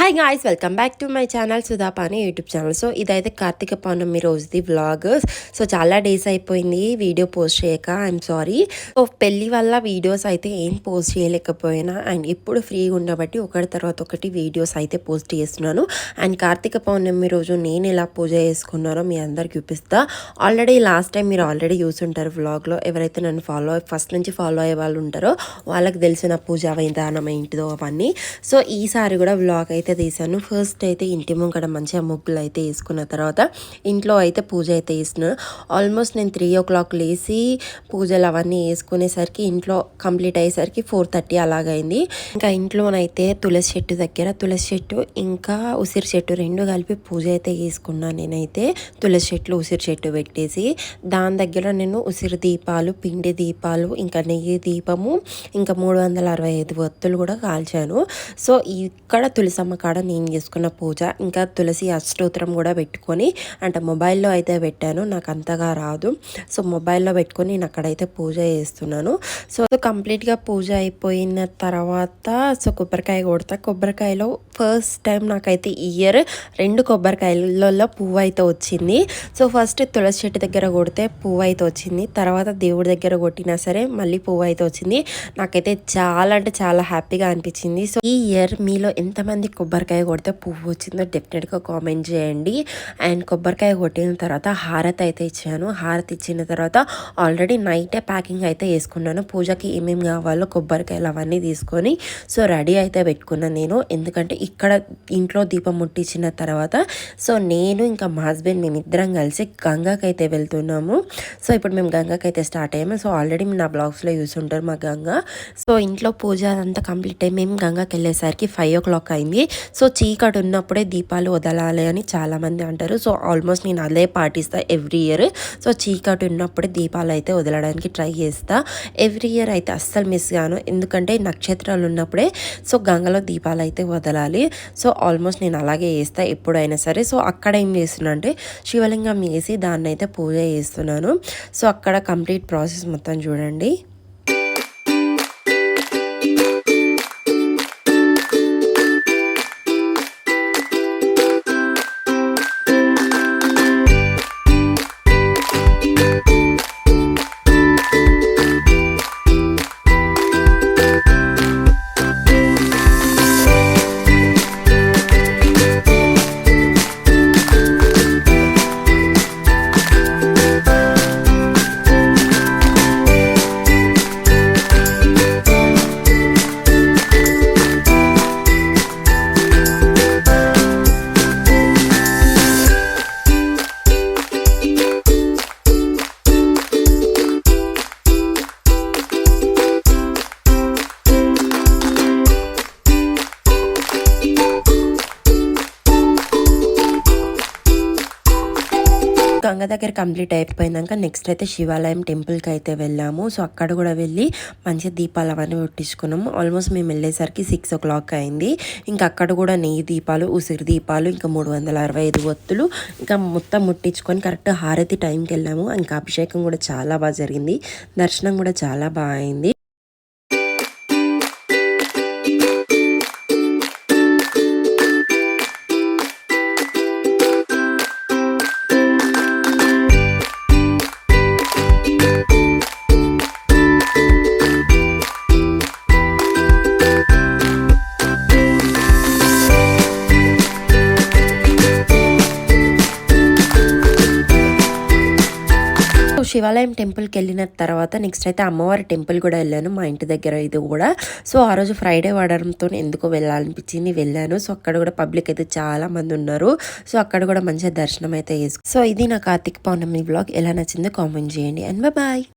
Hi guys, welcome back to my channel Sudhapani YouTube channel. So ఇదైతే కార్తీక పౌర్ణమి రోజుది vlog. So చాలా days అయిపోయింది video post చేయక, ఐఎమ్ సారీ. సో పెళ్ళి వల్ల వీడియోస్ అయితే ఏం పోస్ట్ చేయలేకపోయినా, అండ్ ఇప్పుడు ఫ్రీగా ఉండబట్టి ఒకటి తర్వాత ఒకటి వీడియోస్ అయితే పోస్ట్ చేస్తున్నాను. అండ్ కార్తీక పౌర్ణమి రోజు నేను ఎలా పూజ చేసుకున్నానో మీ అందరికి చూపిస్తా. ఆల్రెడీ లాస్ట్ టైం మీరు ఆల్రెడీ చూసుంటారు వ్లాగ్లో. ఎవరైతే నన్ను ఫస్ట్ నుంచి ఫాలో అయ్యే వాళ్ళు ఉంటారో వాళ్ళకి తెలిసిన పూజ విధానం ఏంటిదో అవన్నీ. సో ఈసారి కూడా వ్లాగ్ అయితే తీసాను. ఫస్ట్ అయితే ఇంటి ముంగడ మంచిగా ముగ్గులు అయితే వేసుకున్న తర్వాత ఇంట్లో అయితే పూజ అయితే వేస్తున్నాను. ఆల్మోస్ట్ నేను 3 o'clock లేసి పూజలు అవన్నీ వేసుకునేసరికి ఇంట్లో కంప్లీట్ అయ్యేసరికి 4:30 అలాగైంది. ఇంకా ఇంట్లోనైతే తులసి చెట్టు దగ్గర తులసి చెట్టు ఇంకా ఉసిరి చెట్టు రెండు కలిపి పూజ అయితే చేసుకున్నాను. నేనైతే తులసి చెట్లు ఉసిరి చెట్టు పెట్టేసి దాని దగ్గర నేను ఉసిరి దీపాలు, పిండి దీపాలు, ఇంకా నెయ్యి దీపము, ఇంకా 365 ఒత్తులు కూడా కాల్చాను. సో ఇక్కడ తులసమ్మ కాడ నేను చేసుకున్న పూజ, ఇంకా తులసి అష్టోత్తరం కూడా పెట్టుకొని, అంటే మొబైల్లో అయితే పెట్టాను, నాకు అంతగా రాదు. సో మొబైల్లో పెట్టుకొని నేను అక్కడైతే పూజ చేస్తున్నాను. సో కంప్లీట్గా పూజ అయిపోయిన తర్వాత సో కొబ్బరికాయ కొడతా. కొబ్బరికాయలో ఫస్ట్ టైం నాకైతే ఈ ఇయర్ 2 కొబ్బరికాయలలో పువ్వు అయితే వచ్చింది. సో ఫస్ట్ తులసి చెట్టు దగ్గర కొడితే పువ్వు అయితే వచ్చింది, తర్వాత దేవుడి దగ్గర కొట్టినా సరే మళ్ళీ పువ్వు అయితే వచ్చింది. నాకైతే చాలా అంటే చాలా హ్యాపీగా అనిపించింది. సో ఈ ఇయర్ మీలో ఎంతమంది కొబ్బరికాయ కొడితే పువ్వు వచ్చిందో డెఫినెట్గా కామెంట్ చేయండి. అండ్ కొబ్బరికాయ కొట్టిన తర్వాత హారతి అయితే ఇచ్చాను. హారతి ఇచ్చిన తర్వాత ఆల్రెడీ నైటే ప్యాకింగ్ అయితే వేసుకున్నాను. పూజకి ఏమేమి కావాలో కొబ్బరికాయలు అవన్నీ తీసుకొని సో రెడీ అయితే పెట్టుకున్నాను నేను. ఎందుకంటే ఇక్కడ ఇంట్లో దీపం ముట్టించిన తర్వాత సో నేను ఇంకా మా హస్బెండ్ మేమిద్దరం కలిసి గంగాకి అయితే వెళ్తున్నాము. సో ఇప్పుడు మేము గంగాకి అయితే స్టార్ట్ అయ్యాము. సో ఆల్రెడీ నా బ్లాగ్స్లో చూసుంటారు మా గంగా. సో ఇంట్లో పూజ అంతా కంప్లీట్ అయ్యి మేము గంగాకి వెళ్ళేసరికి 5 o'clock అయింది. సో చీకటి ఉన్నప్పుడే దీపాలు వదలాలి అని చాలామంది అంటారు. సో ఆల్మోస్ట్ నేను అదే పాటిస్తాను ఎవ్రీ ఇయర్. సో చీకటి ఉన్నప్పుడే దీపాలు అయితే వదలడానికి ట్రై చేస్తా. ఎవ్రీ ఇయర్ అయితే అస్సలు మిస్ గాను, ఎందుకంటే నక్షత్రాలు ఉన్నప్పుడే సో గంగలో దీపాలు అయితే వదలాలి. సో ఆల్మోస్ట్ నేను అలాగే చేస్తా ఎప్పుడైనా సరే. సో అక్కడ ఏం చేస్తున్నా అంటే శివలింగం వేసి దాన్ని అయితే పూజ చేస్తున్నాను. సో అక్కడ కంప్లీట్ ప్రాసెస్ మొత్తం చూడండి. గంగ దగ్గర కంప్లీట్ అయిపోయినాక నెక్స్ట్ అయితే శివాలయం టెంపుల్కి అయితే వెళ్ళాము. సో అక్కడ కూడా వెళ్ళి మంచి దీపాలు అవన్నీ ముట్టించుకున్నాము. ఆల్మోస్ట్ మేము వెళ్ళేసరికి 6 o'clock అయింది. ఇంకా అక్కడ కూడా నెయ్యి దీపాలు, ఉసిరి దీపాలు, ఇంకా 365 ఒత్తులు ఇంకా మొత్తం ముట్టించుకొని కరెక్ట్ హారతి టైంకి వెళ్ళాము. ఇంకా అభిషేకం కూడా చాలా బాగా జరిగింది, దర్శనం కూడా చాలా బాగా అయింది. శివాలయం టెంపుల్కి వెళ్ళిన తర్వాత నెక్స్ట్ అయితే అమ్మవారి టెంపుల్ కూడా వెళ్ళాను, మా ఇంటి దగ్గర ఇది కూడా. సో ఆ రోజు ఫ్రైడే వాడడంతో ఎందుకో వెళ్ళాలనిపించింది, వెళ్ళాను. సో అక్కడ కూడా పబ్లిక్ అయితే చాలా మంది ఉన్నారు. సో అక్కడ కూడా మంచిగా దర్శనం అయితే చేసుకు. సో ఇది నా కార్తీక పౌర్ణమి బ్లాగ్. ఎలా నచ్చిందో కామెంట్ చేయండి. And bye.